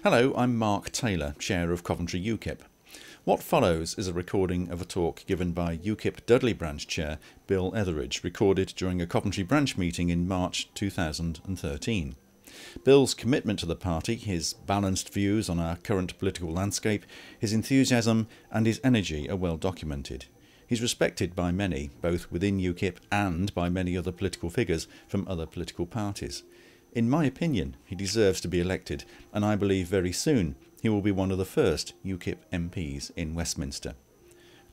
Hello, I'm Mark Taylor, Chair of Coventry UKIP. What follows is a recording of a talk given by UKIP Dudley Branch Chair Bill Etheridge, recorded during a Coventry branch meeting in March 2013. Bill's commitment to the party, his balanced views on our current political landscape, his enthusiasm and his energy are well documented. He's respected by many, both within UKIP and by many other political figures from other political parties. In my opinion, he deserves to be elected, and I believe very soon he will be one of the first UKIP MPs in Westminster.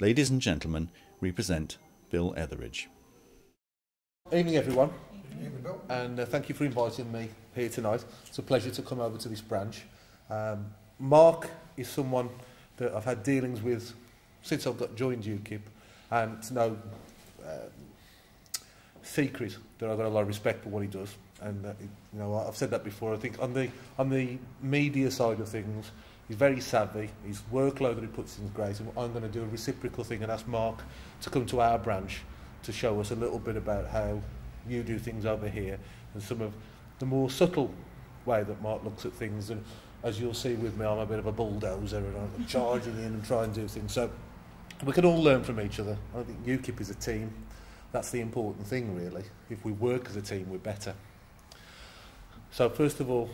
Ladies and gentlemen, we present Bill Etheridge. Evening everyone, and thank you for inviting me here tonight. It's a pleasure to come over to this branch. Mark is someone that I've had dealings with since I've joined UKIP, and it's no secret that I've got a lot of respect for what he does. And you know, I've said that before. I think on the media side of things, he's very savvy. His workload that he puts in is great. And I'm going to do a reciprocal thing and ask Mark to come to our branch to show us a little bit about how you do things over here and some of the more subtle way that Mark looks at things. And as you'll see with me, I'm a bit of a bulldozer and I'm charging in and trying to do things. So we can all learn from each other. I think UKIP is a team. That's the important thing, really. If we work as a team, we're better. So first of all,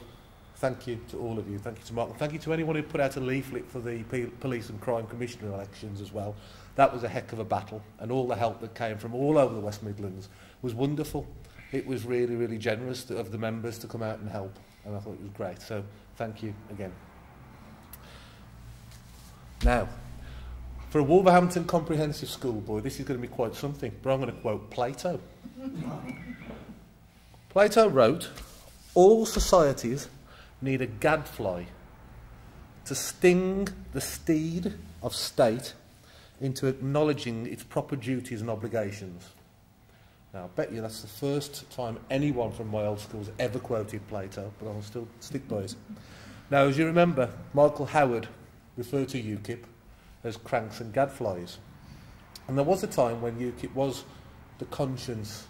thank you to all of you. Thank you to Mark. And thank you to anyone who put out a leaflet for the Police and Crime Commissioner elections as well. That was a heck of a battle, and all the help that came from all over the West Midlands was wonderful. It was really, really generous of the members to come out and help, and I thought it was great. So thank you again. Now, for a Wolverhampton comprehensive school boy, this is going to be quite something, but I'm going to quote Plato. Plato wrote, "All societies need a gadfly to sting the steed of state into acknowledging its proper duties and obligations." Now, I bet you that's the first time anyone from my old school has ever quoted Plato, but I'll still stick by it. Now, as you remember, Michael Howard referred to UKIP as cranks and gadflies. And there was a time when UKIP was the conscience,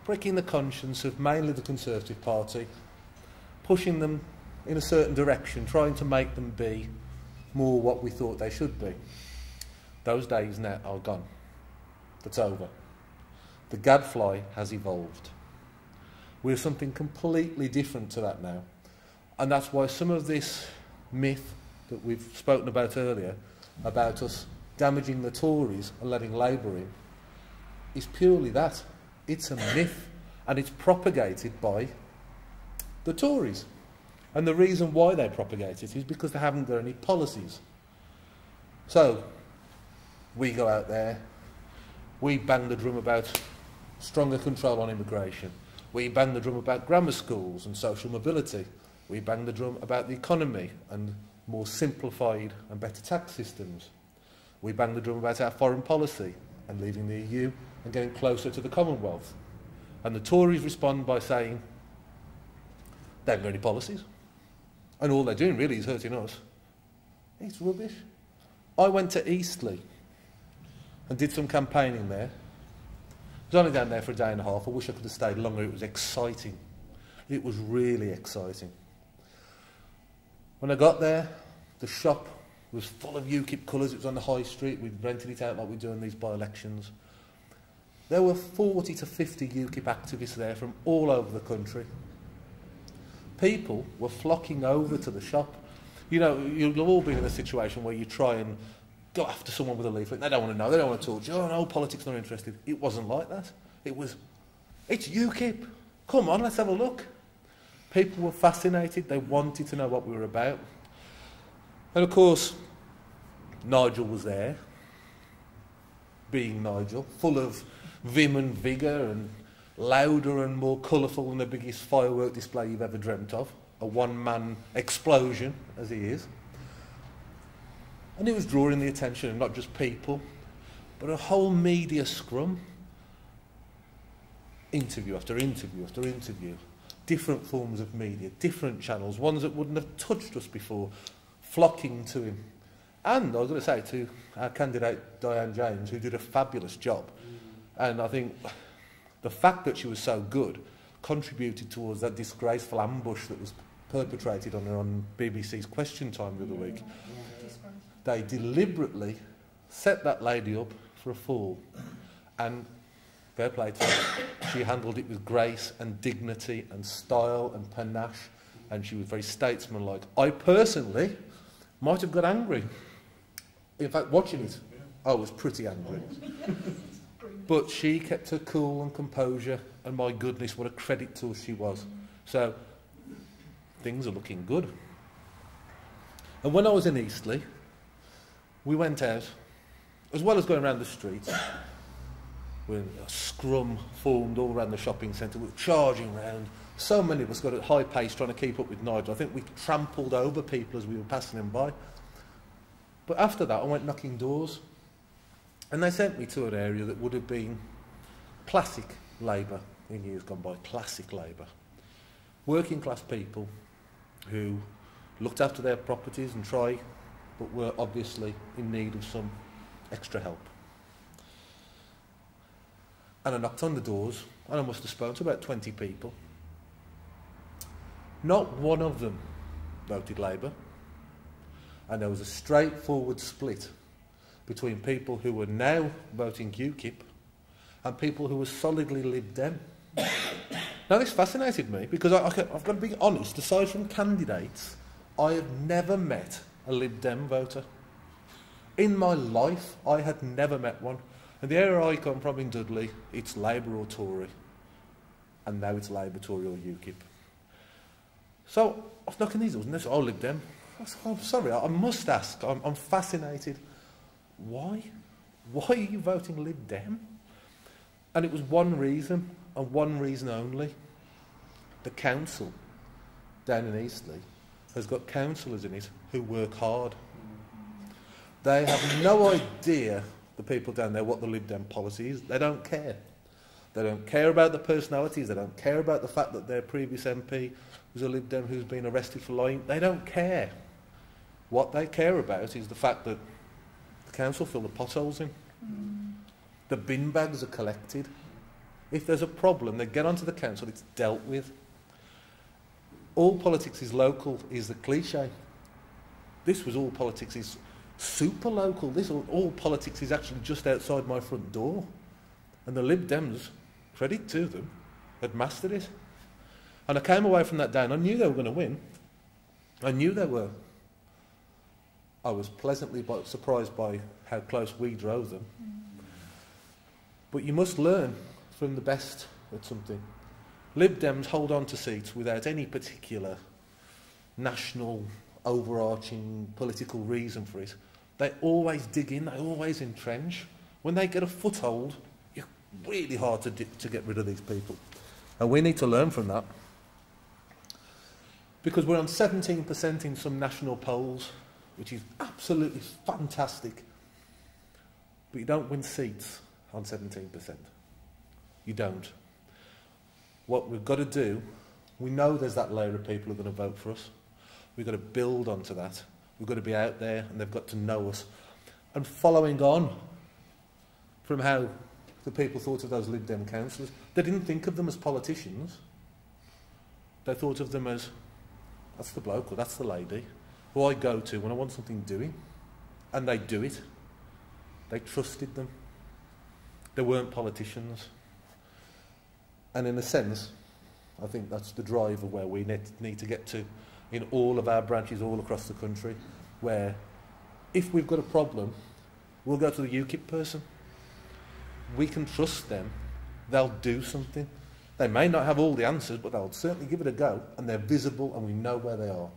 breaking the conscience of mainly the Conservative Party, pushing them in a certain direction, trying to make them be more what we thought they should be. Those days now are gone. That's over. The gadfly has evolved. We're something completely different to that now. And that's why some of this myth that we've spoken about earlier, about us damaging the Tories and letting Labour in, is purely that. It's a myth, and it's propagated by the Tories. And the reason why they propagate it is because they haven't got any policies. So, we go out there, we bang the drum about stronger control on immigration. We bang the drum about grammar schools and social mobility. We bang the drum about the economy and more simplified and better tax systems. We bang the drum about our foreign policy and leaving the EU and getting closer to the Commonwealth. And the Tories respond by saying they haven't got any policies. And all they're doing really is hurting us. It's rubbish. I went to Eastleigh and did some campaigning there. I was only down there for a day and a half. I wish I could have stayed longer. It was exciting. It was really exciting. When I got there, the shop was full of UKIP colours. It was on the high street. We'd rented it out like we do in these by-elections. There were 40 to 50 UKIP activists there from all over the country. People were flocking over to the shop. You know, you've all been in a situation where you try and go after someone with a leaflet. They don't want to know. They don't want to talk to you. Oh, no, politics, not interested. It wasn't like that. It was, it's UKIP. Come on, let's have a look. People were fascinated. They wanted to know what we were about. And of course, Nigel was there, being Nigel, full of vim and vigour and louder and more colourful than the biggest firework display you've ever dreamt of. A one-man explosion, as he is. And it was drawing the attention of not just people, but a whole media scrum. Interview after interview after interview. Different forms of media, different channels, ones that wouldn't have touched us before, flocking to him. And I was going to say to our candidate Diane James, who did a fabulous job. And I think the fact that she was so good contributed towards that disgraceful ambush that was perpetrated on her on BBC's Question Time the other week. They deliberately set that lady up for a fall, and fair play to her, she handled it with grace and dignity and style and panache, and she was very statesmanlike. I personally might have got angry. In fact, watching it, I was pretty angry. But she kept her cool and composure, and my goodness, what a credit to her she was. So, things are looking good. And when I was in Eastleigh, we went out, as well as going around the streets, with a scrum formed all around the shopping centre. We were charging round. So many of us got at high pace trying to keep up with Nigel. I think we trampled over people as we were passing them by. But after that, I went knocking doors. And they sent me to an area that would have been classic Labour in years gone by. Classic Labour. Working class people who looked after their properties and tried, but were obviously in need of some extra help. And I knocked on the doors, and I must have spoken to about 20 people. Not one of them voted Labour, and there was a straightforward split between people who were now voting UKIP and people who were solidly Lib Dem. Now this fascinated me, because I've got to be honest, aside from candidates, I have never met a Lib Dem voter. In my life, I had never met one. And the area I come from in Dudley, it's Labour or Tory. And now it's Labour, Tory or UKIP. So I was knocking these doors and they said, oh, Lib Dem. I said, I'm sorry, I must ask. I'm fascinated. Why? Why are you voting Lib Dem? And it was one reason, and one reason only. The council down in Eastleigh has got councillors in it who work hard. They have no idea, the people down there, what the Lib Dem policy is. They don't care. They don't care about the personalities. They don't care about the fact that their previous MP was a Lib Dem who's been arrested for lying. They don't care. What they care about is the fact that the council fill the potholes in. The bin bags are collected. If there's a problem, they get onto the council, it's dealt with. All politics is local is the cliche. This was all politics is super local. All politics is actually just outside my front door. And the Lib Dems, credit to them, had mastered it. And I came away from that day and I knew they were going to win. I knew they were. I was pleasantly surprised by how close we drove them. But you must learn from the best at something. Lib Dems hold on to seats without any particular national, overarching political reason for it. They always dig in, they always entrench. When they get a foothold, it's really hard to get rid of these people. And we need to learn from that. Because we're on 17% in some national polls, which is absolutely fantastic. But you don't win seats on 17%. You don't. What we've got to do, we know there's that layer of people who are going to vote for us. We've got to build onto that. We've got to be out there and they've got to know us. And following on from how the people thought of those Lib Dem councillors, they didn't think of them as politicians. They thought of them as, that's the bloke or that's the lady who I go to when I want something doing. And they do it. They trusted them. They weren't politicians. And in a sense, I think that's the drive of where we need to get to in all of our branches all across the country, where if we've got a problem, we'll go to the UKIP person. We can trust them. They'll do something. They may not have all the answers, but they'll certainly give it a go, and they're visible and we know where they are.